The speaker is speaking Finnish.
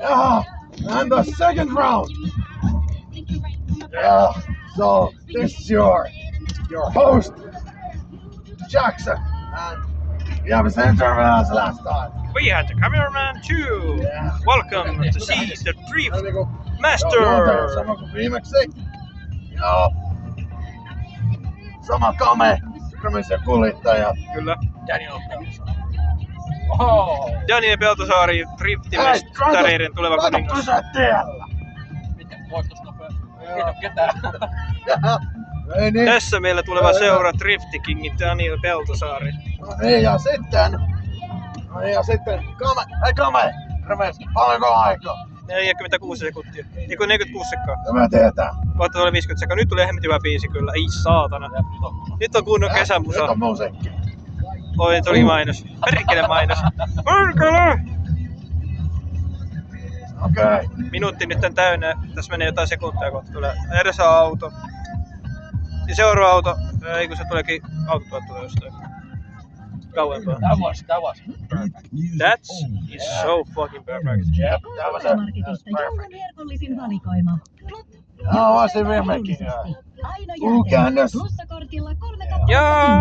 Yeah, and the second round. Yeah, so this is your host, Jackson, and we have a center as last time. We had the cameraman too. Yeah. Welcome to see the Drift Joo, Master. sama kuin viimeksi. Joo. Sama kamisen kuljettaja. Kyllä. Daniel Peltosaari. Oho! Daniel Peltosaari, driftimestareiden tuleva kuningas. Pysyä tiellä. Mitä? Voitosnopea? Ei oo ketään. Ei niin. Tässä meillä tuleva seura Drifti King Daniel Peltosaari. No niin, ja sitten... Kame! Remes, paljonko aikaa? 46 sekuntia. Eiku 46 sekkaa. Tämä tietää. Kohta tulee 50 sekkaa. Nyt tulee hemmetin hyvä biisi kyllä. Ei saatana. Nyt on kunnon kesämusa. Nyt on musiikki. Oi, tuli mainos. Perkele mainos. Perkele! Okei. Minuutti nyt on täynnä. Tässä menee jotain sekuntia kohta tulee. Edessä on auto. Ja seuraava auto. Ei kun se tuleekin autotuot tulee jostain. Kauempaa. That was perfect. That is so fucking perfect. Jep, tämä on se. Marketista joulun herkullisin valikoima. Joo, se viimekin. Aina Käännös. Plussakortilla 3 kappaletta. Ja